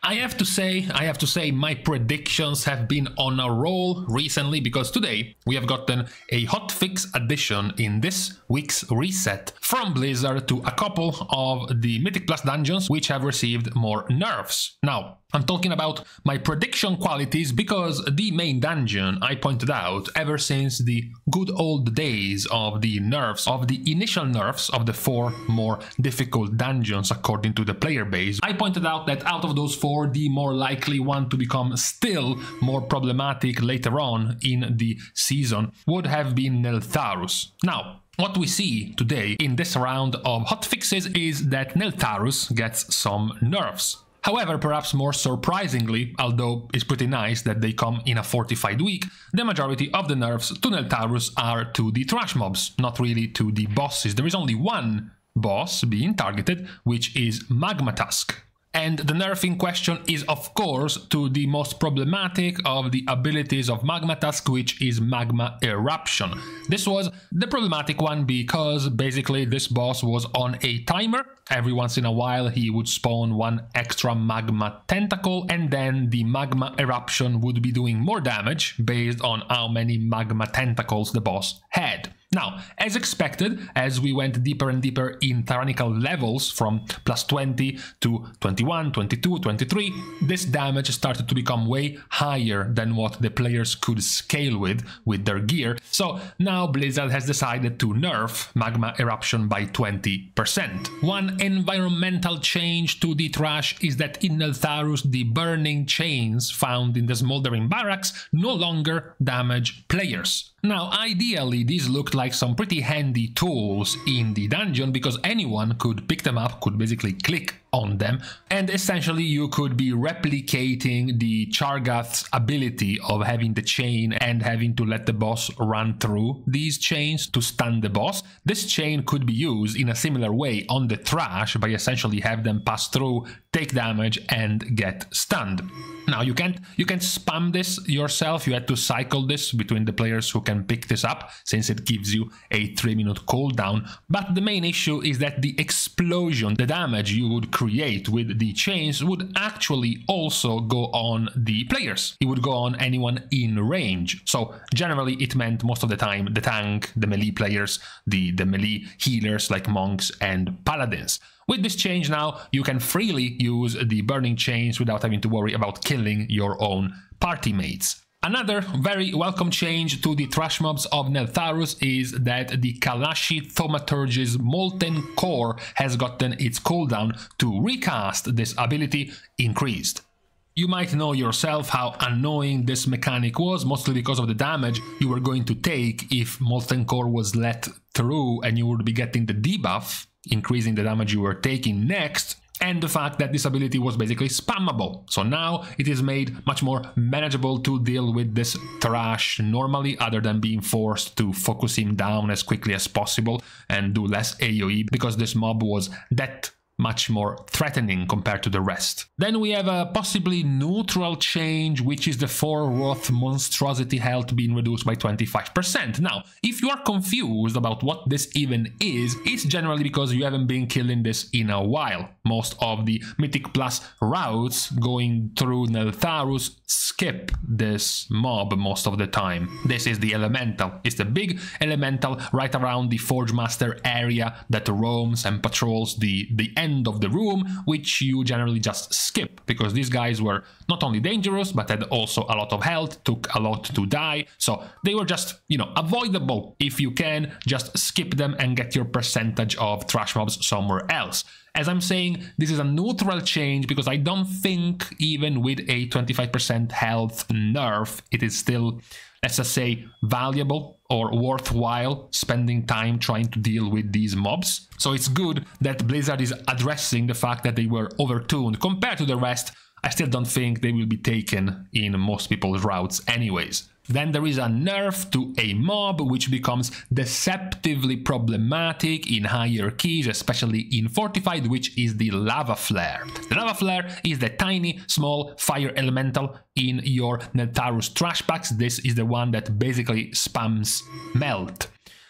I have to say my predictions have been on a roll recently, because today we have gotten a hotfix addition in this week's reset from Blizzard to a couple of the Mythic Plus dungeons which have received more nerfs. Now, I'm talking about my prediction qualities because the main dungeon I pointed out ever since the good old days of the nerfs, of the initial nerfs of the 4 more difficult dungeons according to the player base. I pointed out that out of those 4, the more likely one to become still more problematic later on in the season would have been Neltharus. Now, what we see today in this round of hotfixes is that Neltharus gets some nerfs. However, perhaps more surprisingly, although it's pretty nice that they come in a fortified week, the majority of the nerfs to Neltharus are to the trash mobs, not really to the bosses. There is only one boss being targeted, which is Magma Tusk. And the nerf in question is, of course, to the most problematic of the abilities of Magma Tusk, which is Magma Eruption. This was the problematic one because basically this boss was on a timer. Every once in a while he would spawn one extra magma tentacle, and then the magma eruption would be doing more damage based on how many magma tentacles the boss had. Now, as expected, as we went deeper and deeper in tyrannical levels from plus 20 to 21, 22, 23, this damage started to become way higher than what the players could scale with their gear. So now Blizzard has decided to nerf Magma Eruption by 20%. One environmental change to the trash is that in Neltharus the burning chains found in the smoldering barracks no longer damage players. Now, ideally, these looked like some pretty handy tools in the dungeon because anyone could pick them up, could basically click on them, and essentially you could be replicating the Chargath's ability of having the chain and having to let the boss run through these chains to stun the boss. This chain could be used in a similar way on the trash by essentially have them pass through, take damage, and get stunned. Now, you can't spam this yourself. You had to cycle this between the players who can pick this up, since it gives you a 3-minute cooldown. But the main issue is that the explosion, the damage you would create with the chains, would actually also go on the players. It would go on anyone in range. So generally it meant most of the time the tank, the melee players, the melee healers like monks and paladins. With this change now, you can freely use the burning chains without having to worry about killing your own party mates. Another very welcome change to the trash mobs of Neltharus is that the Kalashi Thaumaturge's Molten Core has gotten its cooldown to recast this ability increased. You might know yourself how annoying this mechanic was, mostly because of the damage you were going to take if Molten Core was let through and you would be getting the debuff, increasing the damage you were taking next, and the fact that this ability was basically spammable. So now it is made much more manageable to deal with this trash normally, other than being forced to focus him down as quickly as possible and do less AoE, because this mob was that much more threatening compared to the rest. Then we have a possibly neutral change, which is the 4 Wrath monstrosity health being reduced by 25%. Now, if you are confused about what this even is, it's generally because you haven't been killing this in a while. Most of the Mythic Plus routes going through Neltharus skip this mob most of the time. This is the elemental. It's the big elemental right around the Forge Master area that roams and patrols the end of the room, which you generally just skip, because these guys were not only dangerous but had also a lot of health, took a lot to die, so they were just, avoidable. If you can, just skip them and get your percentage of trash mobs somewhere else. As I'm saying, this is a neutral change because I don't think even with a 25% health nerf, it is still, let's just say, valuable or worthwhile spending time trying to deal with these mobs. So it's good that Blizzard is addressing the fact that they were overtuned. Compared to the rest, I still don't think they will be taken in most people's routes anyways. Then there is a nerf to a mob which becomes deceptively problematic in higher keys, especially in Fortified, which is the Lava Flare. The Lava Flare is the tiny, small fire elemental in your Neltharus trash packs. This is the one that basically spams Melt.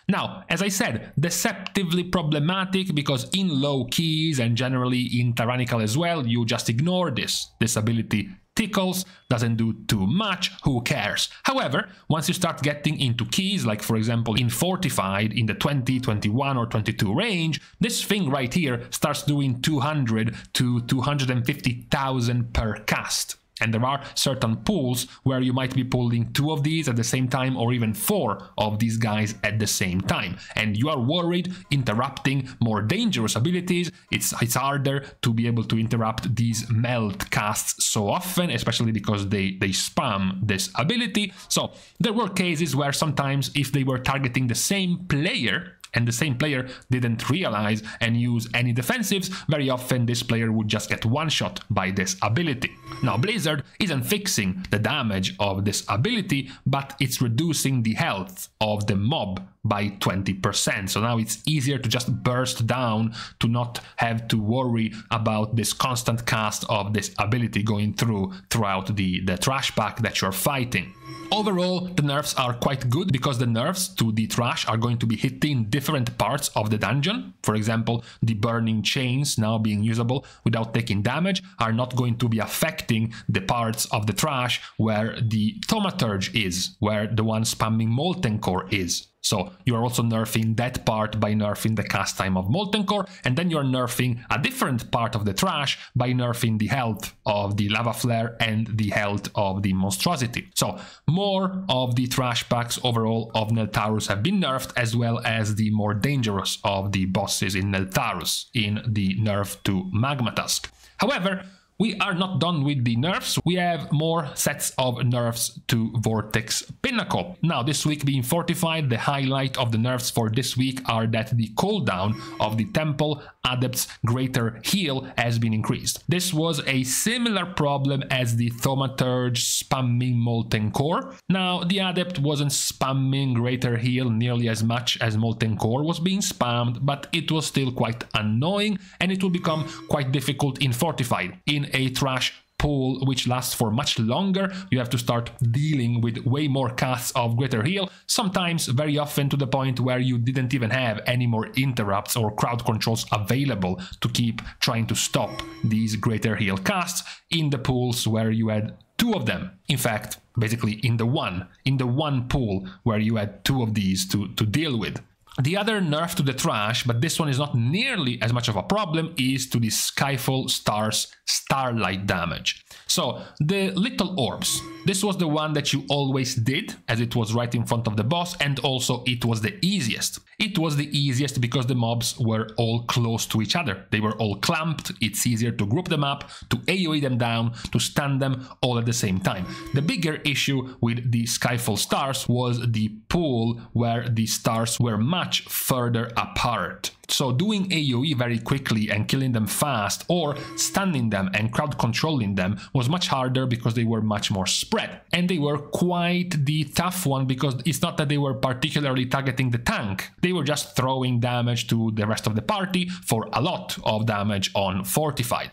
Now, as I said, deceptively problematic because in low keys and generally in Tyrannical as well, you just ignore this. This ability tickles, doesn't do too much, who cares? However, once you start getting into keys, like for example in Fortified, in the 20, 21 or 22 range, this thing right here starts doing 200 to 250,000 per cast. And there are certain pools where you might be pulling 2 of these at the same time or even 4 of these guys at the same time. And you are worried interrupting more dangerous abilities. It's harder to be able to interrupt these melt casts so often, especially because they spam this ability. So there were cases where sometimes if they were targeting the same player, and the same player didn't realize and use any defensives, very often this player would just get one-shot by this ability. Now Blizzard isn't fixing the damage of this ability, but it's reducing the health of the mob by 20%. So now it's easier to just burst down, to not have to worry about this constant cast of this ability going throughout the trash pack that you're fighting. Overall, the nerfs are quite good because the nerfs to the trash are going to be hitting different parts of the dungeon. For example, the burning chains now being usable without taking damage are not going to be affecting the parts of the trash where the Thaumaturge is, where the one spamming Molten Core is. So you are also nerfing that part by nerfing the cast time of Molten Core, and then you're nerfing a different part of the trash by nerfing the health of the Lava Flare and the health of the Monstrosity. So more of the trash packs overall of Neltharus have been nerfed, as well as the more dangerous of the bosses in Neltharus in the nerf to Magma Tusk. However, we are not done with the nerfs. We have more sets of nerfs to Vortex Pinnacle. Now, this week being Fortified, the highlight of the nerfs for this week are that the cooldown of the Temple Adept's Greater Heal has been increased. This was a similar problem as the Thaumaturge spamming Molten Core. Now, the Adept wasn't spamming Greater Heal nearly as much as Molten Core was being spammed, but it was still quite annoying, and it will become quite difficult in Fortified. In a trash pool which lasts for much longer, you have to start dealing with way more casts of Greater Heal, sometimes very often to the point where you didn't even have any more interrupts or crowd controls available to keep trying to stop these Greater Heal casts in the pools where you had 2 of them. In fact, basically in the one pool where you had 2 of these to deal with. The other nerf to the trash, but this one is not nearly as much of a problem, is to the Skyfall Star's Starlight damage. So, the little orbs. This was the one that you always did, as it was right in front of the boss, and also it was the easiest. It was the easiest because the mobs were all close to each other. They were all clamped, it's easier to group them up, to AoE them down, to stun them all at the same time. The bigger issue with the Skyfall Stars was the pool where the stars were much further apart. So doing AoE very quickly and killing them fast, or stunning them and crowd controlling them, was much harder because they were much more spread. And they were quite the tough one because it's not that they were particularly targeting the tank. They were just throwing damage to the rest of the party for a lot of damage on Fortified.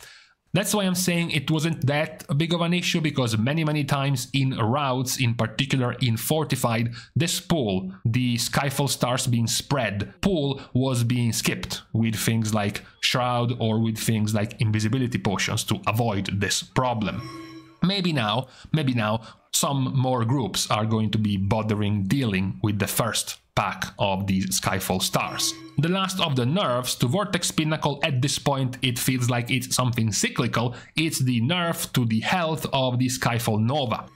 That's why I'm saying it wasn't that big of an issue, because many times in routes, in particular in Fortified, this pool, the Skyfall Stars being spread pool, was being skipped with things like Shroud or with things like invisibility potions to avoid this problem. Maybe now, some more groups are going to be bothering dealing with the first pack of these Skyfall Stars. The last of the nerfs to Vortex Pinnacle, at this point it feels like it's something cyclical. It's the nerf to the health of the Skyfall Nova.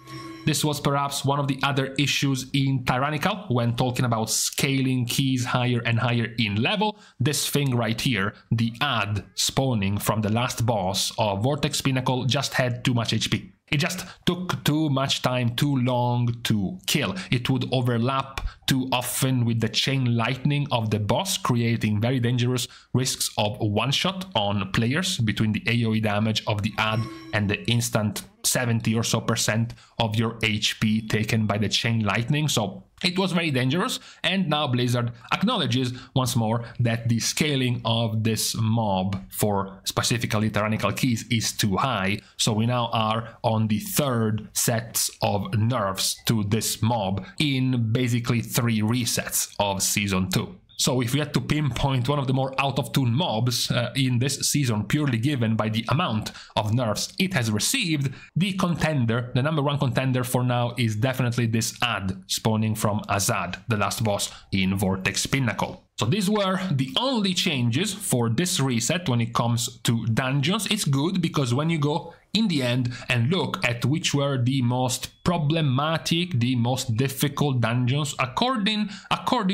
This was perhaps one of the other issues in Tyrannical when talking about scaling keys higher and higher in level. This thing right here, the ad spawning from the last boss of Vortex Pinnacle, just had too much HP. It just took too much time, too long to kill. It would overlap too often with the chain lightning of the boss, creating very dangerous risks of one-shot on players between the AoE damage of the ad and the instant 70% or so of your HP taken by the chain lightning. So it was very dangerous, and now Blizzard acknowledges once more that the scaling of this mob for specifically tyrannical keys is too high, so we now are on the third sets of nerfs to this mob in basically 3 resets of Season 2. So if we had to pinpoint one of the more out-of-tune mobs in this season purely given by the amount of nerfs it has received, the contender, the number 1 contender for now is definitely this ad spawning from Azad, the last boss in Vortex Pinnacle. So these were the only changes for this reset when it comes to dungeons. It's good because when you go in the end and look at which were the most problematic, the most difficult dungeons according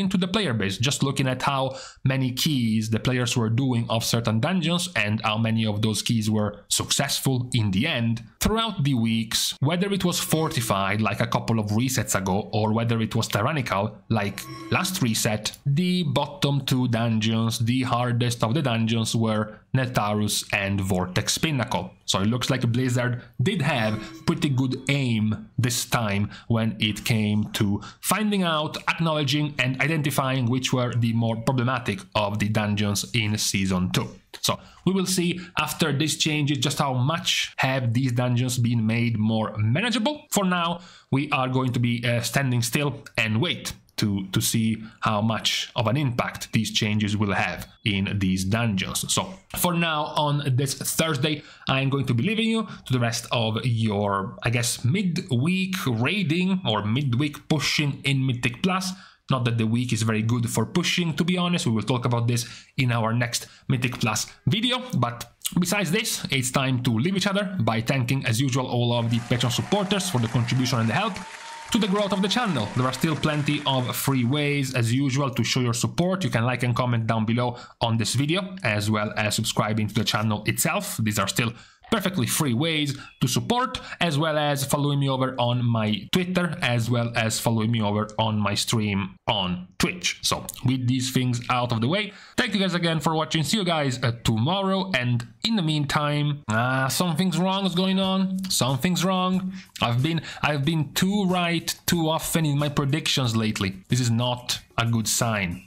to the player base, just looking at how many keys the players were doing of certain dungeons and how many of those keys were successful in the end, throughout the weeks, whether it was fortified like a couple of resets ago or whether it was tyrannical like last reset, the bottom 2 dungeons, the hardest of the dungeons, were Neltharus and Vortex Pinnacle. So it looks like Blizzard did have pretty good aim this time when it came to finding out, acknowledging and identifying which were the more problematic of the dungeons in Season 2. So we will see after this change just how much have these dungeons been made more manageable. For now, we are going to be standing still and wait to see how much of an impact these changes will have in these dungeons. So for now, on this Thursday, I'm going to be leaving you to the rest of your, I guess, mid-week raiding or mid-week pushing in Mythic Plus. Not that the week is very good for pushing, to be honest. We will talk about this in our next Mythic Plus video, but besides this, it's time to leave each other by thanking, as usual, all of the Patreon supporters for the contribution and the help to the growth of the channel. There are still plenty of free ways, as usual, to show your support. You can like and comment down below on this video, as well as subscribing to the channel itself. These are still perfectly free ways to support, as well as following me over on my Twitter, as well as following me over on my stream on Twitch. So with these things out of the way, thank you guys again for watching. See you guys tomorrow, and in the meantime, something's wrong is going on. Something's wrong. I've been too right too often in my predictions lately. This is not a good sign.